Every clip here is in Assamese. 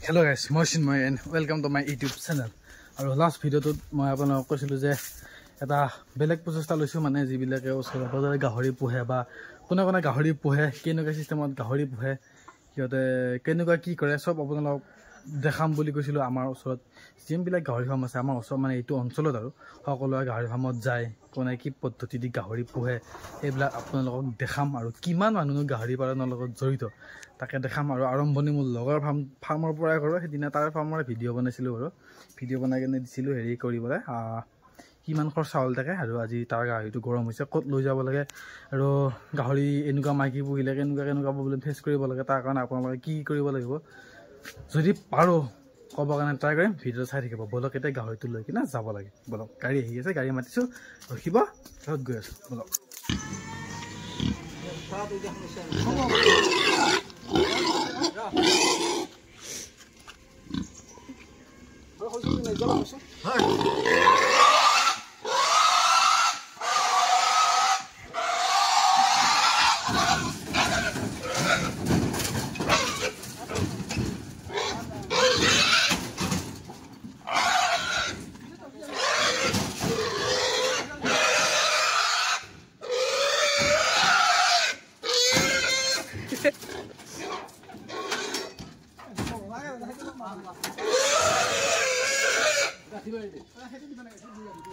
Hello guys, Moy and welcome to my YouTube channel. Our last video to my আপোনাক কৈছিলো যে এটা বেলেগ প্ৰচেষ্টা লৈছো মানে যিবিলাকে ওচৰৰ বজাৰে গাহৰি পোহে বা কোনে কোনে গাহৰি পোহে কেনেকুৱা সিস্টেমত গাহৰি পোহে কিয়তে কেনেকুৱা কি কৰে সব আপোনাক দেখাম বুলি কৈছিলো আমাৰ ওচৰত যিবিলাক গাহৰি ফাৰ্ম আছে আমাৰ ওচৰত মানে এইটো অঞ্চলত আৰু সকলোৱে গাহৰি ফাৰ্মত যায় কোনে কি পদ্ধতি দি গাহৰি পোহে এইবিলাক আপোনালোকক দেখাম আৰু কিমান মানুহ গাহৰি পালনৰ লগত জড়িত তাকে দেখাম আৰু আৰম্ভণি মোৰ লগৰ ফাৰ্মৰ পৰাই কৰো সেদিনা তাৰ ফাৰ্মৰ ভিডিঅ' বনাইছিলো আৰু ভিডিঅ' বনাই কেনে দিছিলো হেৰি কৰিবলৈ কিমান খৰচা হ'ল থাকে আৰু আজি তাৰ গাহৰিটো গৰম হৈছে ক'ত লৈ যাব লাগে আৰু গাহৰি এনেকুৱা মাইকী পুহিলে কেনেকুৱা প্ৰব্লেম ফেচ কৰিব লাগে তাৰ কাৰণে আপোনালোকে কি কৰিব লাগিব যদি পাৰো ক'ব কাৰণে ট্ৰাই কৰিম ভিডিঅ' চাই থাকিব বলক এতিয়া গাহৰিটো লৈ কিনে যাব লাগে বলক গাড়ী আহি আছে গাড়ী মাতিছো ৰখিব তাত গৈ আছো বলক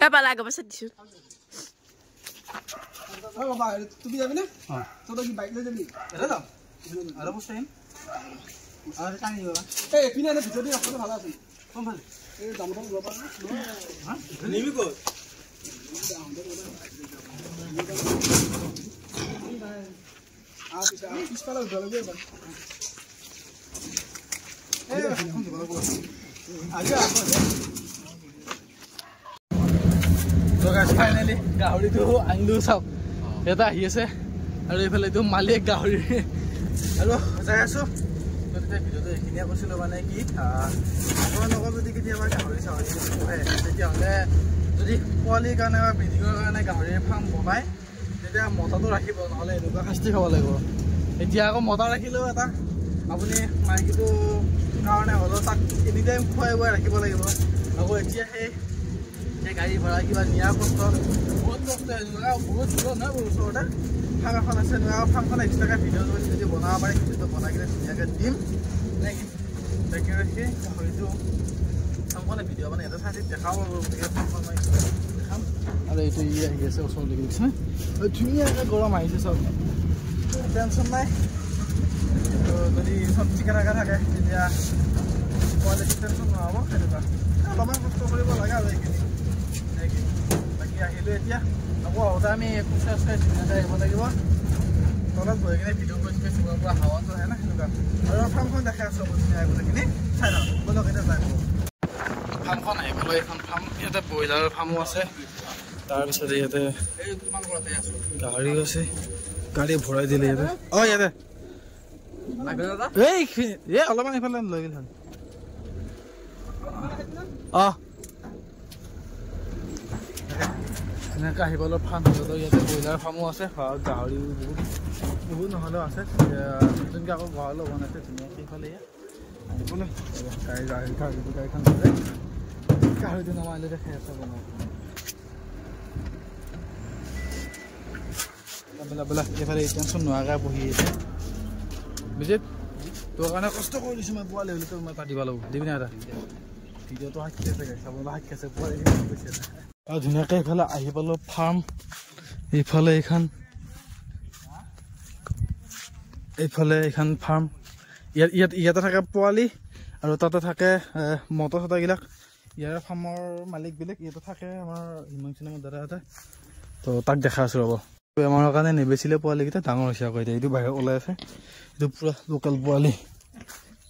Apa lagu masa disu? Oh, Bang, tu bisa mana? Tu lagi baik le jadi. Ada tak? Ada bos time? Ada kan ni orang. Pina ada video ni aku dah halas. Kom bal. Dalam berapa? Hah? Ni ko. Bisa kalau dua lagi bang. Aja apa? So guys, finally গাহৰিটো আনিলো চাওক এটা আহি আছে আৰু এইফালে এইটো মালিক গাহৰি আৰু যাই আছো গতিকে ভিডিঅ'টো এইখিনিয়ে কৈছিলো মানে কি আপোনালোকৰ যদি কেতিয়াবা গাহৰি চাহৰি পোহে তেতিয়াহ'লে যদি পোৱালিৰ কাৰণে বা ব্ৰিডিঙৰ কাৰণে গাহৰিৰ ফাৰ্ম বনাই তেতিয়া মতাটো ৰাখিব নহ'লে এনেকুৱা শাস্তি খাব লাগিব এতিয়া আকৌ মতা ৰাখিলেও এটা আপুনি মাইকীটো কাৰণে হ'লেও তাক এনি টাইম খুৱাই বুৱাই ৰাখিব লাগিব আকৌ এতিয়া সেই গাড়ী ভাড়া কিবা নিয়া কষ্ট বহুত কষ্ট বহুত দূৰত নহয় বহুত ওচৰতে ফাৰ্ম এখন আছে ফাৰ্মখন এক্সট্ৰাকৈ ভিডিঅ' যদি বনাব পাৰে ভিডিঅ'টো বনাই কিনে ধুনীয়াকৈ দিম নে কি তাকে সেই গাহৰিটো ফাৰ্মখনে ভিডিঅ' মানে এটা চাই দেখাব আৰু গতিকে ফাৰ্মখন মই দেখাম আৰু এইটো ই আহি আছে ওচৰলৈকে দেখিছেনে ধুনীয়াকৈ গৰম আহিছে চব টেনশ্যন নাই যদি চব ঠিকে থাকে তেতিয়া কোৱালিটি টেনশ্যন নহ'ব তেনেকুৱা অলপমান কষ্ট কৰিব লাগে আৰু এইখিনি বাকী আহিলোঁ এতিয়া আকৌ আহোঁতে আমি খোজকাঢ়ি ধুনীয়াকৈ আহিব লাগিব তলত বহি কিনে ভিডিঅ' কৰি চুবৰ পৰা হাৱাটো আহে না সেনেকুৱা আৰু ফাৰ্মখন দেখাই আছোঁ ধুনীয়াকৈ গোটেইখিনি চাই লওঁ বলক এতিয়া যাই ফাৰ্মখন আহিবলৈ এইখন ফাৰ্ম ইয়াতে ব্ৰইলাৰৰ ফাৰ্মো আছে তাৰপিছতে ইয়াতে গাহৰিও আছে গাড়ী ভৰাই দিলে ইয়াতে ইয়াতে অলপমান এইফালে লৈ গ'ল এনেকৈ আহিবলৈ ফাৰ্ম হ'লেও ইয়াতে ব্ৰইলাৰ ফাৰ্মো আছে গাহৰিও বহুত নহ'লেও আছে নতুনকৈ আকৌ গাহৰিও বনাইছে ধুনীয়াকৈ সেইফালে আহিবলৈ গাড়ীখন গাহৰিটো নমাইলৈ দেখাই আছে বনাব বোলা এইফালে টেনশ্যন নোহোৱাকৈ বহি আছে বুজিত তোৰ কাৰণে কষ্ট কৰি দিছোঁ মই পোৱালি হ'লে তোক মই পাতিব লাগিব দিবি না এটা ভিডিঅ'টো সাক্ষী আছে চাবলৈ সাক্ষী আছে পোৱালি কৈছে আৰু ধুনীয়াকৈ এইফালে আহি পালোঁ ফাৰ্ম এইফালে এইখন ফাৰ্ম ইয়াতে থাকে পোৱালি আৰু তাতে থাকে মটৰ চটাবিলাক ইয়াৰ ফাৰ্মৰ মালিকবিলাক ইয়াতে থাকে আমাৰ হিমাংশুনামৰ দাদাহঁতে তো তাক দেখাই আছোঁ ৰ'ব আমাৰ কাৰণে নেবেচিলে পোৱালিকেইটা ডাঙৰ হৈছে আকৌ এতিয়া এইটো বাহিৰত ওলাই আছে এইটো পূৰা লোকেল পোৱালি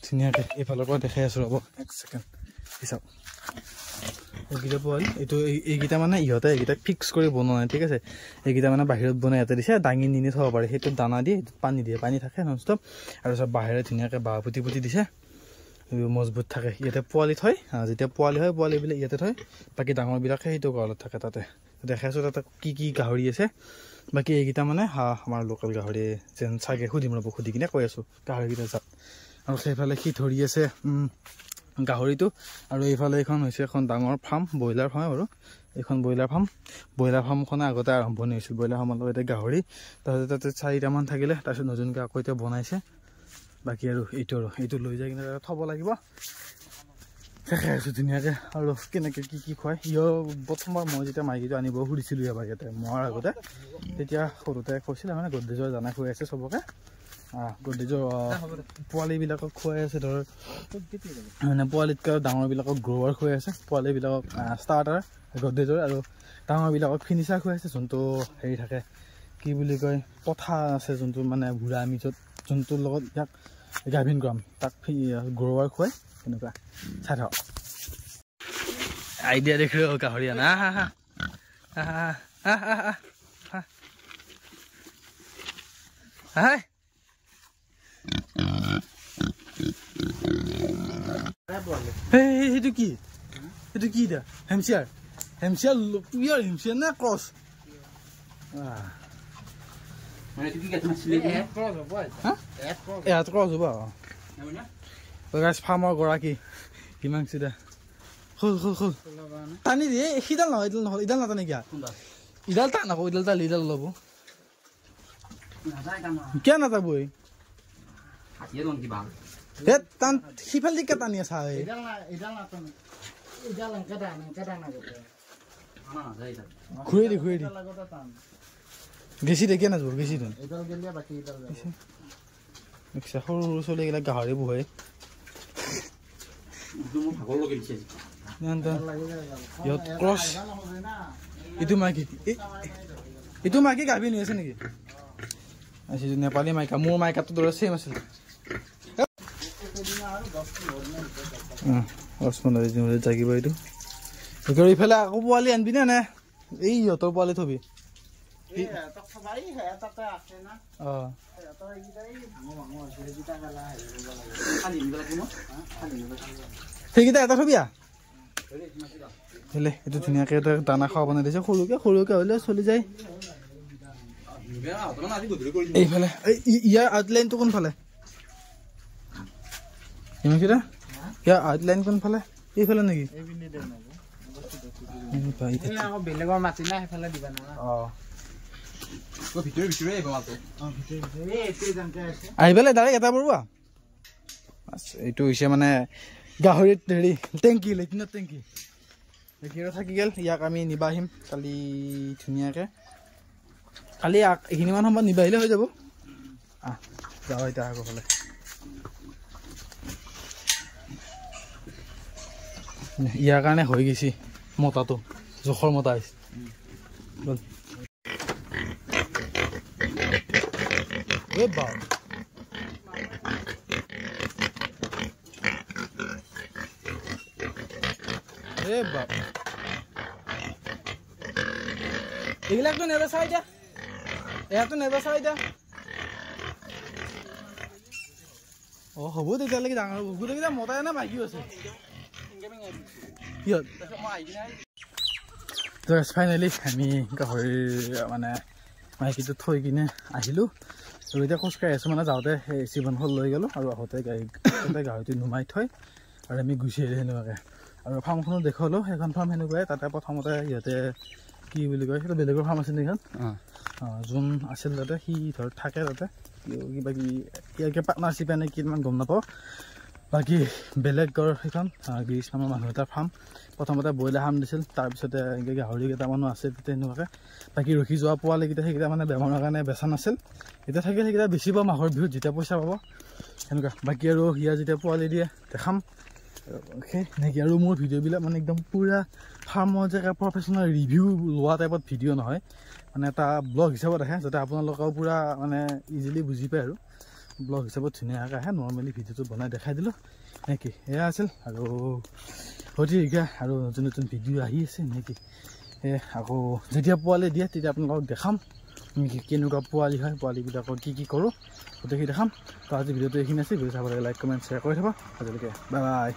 ধুনীয়াকৈ এইফালৰ পৰা দেখাই আছোঁ ৰ'ব এক ছেকেণ্ড চাওক এইকেইটা পোৱালি এইকেইটা মানে ইহঁতে এইকেইটাক ফিক্স কৰি বনোৱা নাই ঠিক আছে এইকেইটা মানে বাহিৰত বনাই ইয়াতে দিছে দাঙি নি থ'ব পাৰে সেইটোত দানা দিয়ে পানী দিয়ে পানী থাকে ননষ্টপ আৰু চব বাহিৰে ধুনীয়াকৈ বাঁহ পুতি দিছে মজবুত থাকে ইয়াতে পোৱালি থয় যেতিয়া পোৱালি হয় পোৱালিবিলাক ইয়াতে থয় বাকী ডাঙৰবিলাকে সেইটো গঁৰালত থাকে তাতে দেখাইছোঁ তাতে কি গাহৰি আছে বাকি এইকেইটা মানে আমাৰ লোকেল গাহৰি যেন চাগে সুধিম ৰ'ব সুধি কিনে কৈ আছোঁ গাহৰিকেইটা জাত আৰু সেইফালে সি ধৰি আছে গাহৰিটো আৰু এইফালে এখন হৈছে এখন ডাঙৰ ফাৰ্ম ব্ৰইলাৰ ফাৰ্ম আৰু এইখন ব্ৰইলাৰ ফাৰ্মখনে আগতে আৰম্ভণি হৈছিল ব্ৰইলাৰ ফাৰ্মৰ লগত এতিয়া গাহৰি তাৰপিছত তাতে 4টামান থাকিলে তাৰপিছত নতুনকৈ আকৌ এতিয়া বনাইছে বাকী আৰু এইটো লৈ যাই কিনে থ'ব লাগিব দেখাই আছোঁ ধুনীয়াকৈ আৰু কেনেকৈ কি খুৱাই প্ৰথমবাৰ মই যেতিয়া মাইকীটো আনিব সুধিছিলোঁ এবাৰ ইয়াতে মৰাৰ আগতে তেতিয়া সৰুতে কৈছিলে মানে গদ্ৰেজৰ দানা খুৱাই আছে চবকে গদ্ৰেজৰ পোৱালিবিলাকক খুৱাই আছে ধৰ মানে পোৱালিতকৈ ডাঙৰবিলাকক গ্ৰ'ৱাৰ খুৱাই আছে পোৱালিবিলাকক ষ্টাৰ্টাৰ গদ্ৰেজৰ আৰু ডাঙৰবিলাকক ফিনিচাৰ খুৱাই আছে যোনটো হেৰি থাকে কি বুলি কয় পথা আছে যোনটো মানে বুঢ়া আমি যোনটোৰ লগত ইয়াক গাভিন কৰাম তাক গ্ৰ'ৱাৰ খুৱাই এনেকুৱা চাই থাকক আইডিয়া দেখি গাহৰি আনা সেইটো কি এতিয়া হেমচিয়াৰ পিয়ৰ হেমচিয়াৰ নে ক্ৰছ ক্ৰছ হ'ব ফাৰ্মৰ গৰাকী কিমান চিধা খোল টানি দিয়ে সিডাল নহয় ইডাল নাটানে কিয় ইডাল টান আকৌ ইডাল টালি ইডাল ল'ব কিয় নাটাবই টান সিফালে কিয় টানি আছা ঘূৰি দি গেছি দে কিয় নাযাব গেছি দে সৰু সৰু ছোৱালীগিলাক গাহৰি পোহে এইটো মাইকী গাভিন হৈ আছে নেকি নেপালী মাইকা মোৰ মাইকাটো দৰে চেম আছিল 10-15 দিন জাগিব এইটো ইফালে আকৌ পোৱালি আনবি নে এই সিহঁতৰ পোৱালি থবি সেইকেইটা এটা থবি এইটো ধুনীয়াকে এটা দানা খোৱা বনাই দিছে সৰুকে হলে চলি যায় এইফালে ইয়াৰ আউটলাইনটো কোনফালে ইয়াৰ আউটলাইন কোনফালে এইফালে নেকি বেলেগৰ মাটি না সেইফালে দিবা না আহি পেলাই ডাইৰেক্ট এটা বৰুৱা এইটো হৈছে মানে গাহৰিত হেৰি টেংকি লেট্ৰিনৰ টেংকি থাকি গ'ল ইয়াক আমি নিবা আহিম কালি ধুনীয়াকৈ কালি এইখিনিমান সময়ত নিবা আহিলে হৈ যাব যাওঁ এতিয়া আকৌ ফালে ইয়াৰ কাৰণে হৈ গৈছে মতাটো জোখৰ মতা আহিছে এইবিলাকতো নেবেচা এতিয়া ইয়াতো নেবেচা এতিয়া হ'ব তেতিয়ালৈকে ডাঙৰ হ'ব গোটেইকেইটা মতাই নে মাইকীও আছে ফাইনেলি আমি গাহৰিৰ মানে মাইকীটো থৈ কিনে আহিলোঁ আৰু এতিয়া খোজকাঢ়ি আছোঁ মানে যাওঁতে সেই চিবনখন লৈ গ'লোঁ আৰু আহোঁতে গাহৰিটো নুমাই থৈ আৰু আমি গুচি আহিলোঁ সেনেকুৱাকৈ আৰু ফাৰ্মখনো দেখুৱালোঁ সেইখন ফাৰ্ম সেনেকুৱাই তাতে প্ৰথমতে সিহঁতে কি বুলি কয় সেইটো বেলেগৰ ফাৰ্ম আছিল সেইখন যোন আছিল তাতে সি ধৰ থাকে তাতে কিবা কিবি ইয়াকে পাৰ্টনাৰশ্বিপ এনে কিমান গম নাপাওঁ বাকী বেলেগৰ সেইখন গিৰিছ নামৰ মানুহ এটা ফাৰ্ম প্ৰথমতে ব্ৰইলাৰ ফাৰ্ম দিছিল তাৰপিছতে এনেকৈ গাহৰি কেইটামানো আছে তেতিয়া এনেকুৱাকৈ বাকী ৰখি যোৱা পোৱালিকেইটা সেইকেইটা মানে বেমাৰৰ কাৰণে বেচা নাছিল এতিয়া থাকে সেইকেইটা বেচিব মাঘৰ বিহুত যেতিয়া পইচা পাব সেনেকুৱা বাকী আৰু সিয়া যেতিয়া পোৱালি দিয়ে দেখাম সেনেকৈ আৰু মোৰ ভিডিঅ'বিলাক মানে একদম পূৰা ফাৰ্মৰ জেগা প্ৰফেচনেল ৰিভিউ লোৱা টাইপত ভিডিঅ' নহয় মানে এটা ব্লগ হিচাপত আহে যাতে আপোনালোকেও পূৰা মানে ইজিলি বুজি পায় আৰু ব্লগ হিচাপত ধুনীয়াকৈ আহে নৰ্মেলি ভিডিঅ'টো বনাই দেখাই দিলোঁ নেকি এয়া আছিল আৰু সঠিক আৰু নতুন নতুন ভিডিঅ' আহি আছে নেকি আকৌ যেতিয়া পোৱালি দিয়ে তেতিয়া আপোনালোকক দেখাম কেনেকুৱা পোৱালি হয় পোৱালিবিলাকৰ কি কৰোঁ গোটেইখিনি দেখাম তো আজি ভিডিঅ'টো এইখিনি আছে ভিডিঅ' চাবলৈ লাইক কমেণ্ট শ্বেয়াৰ কৰি থ'ব আজিলৈকে বাই বাই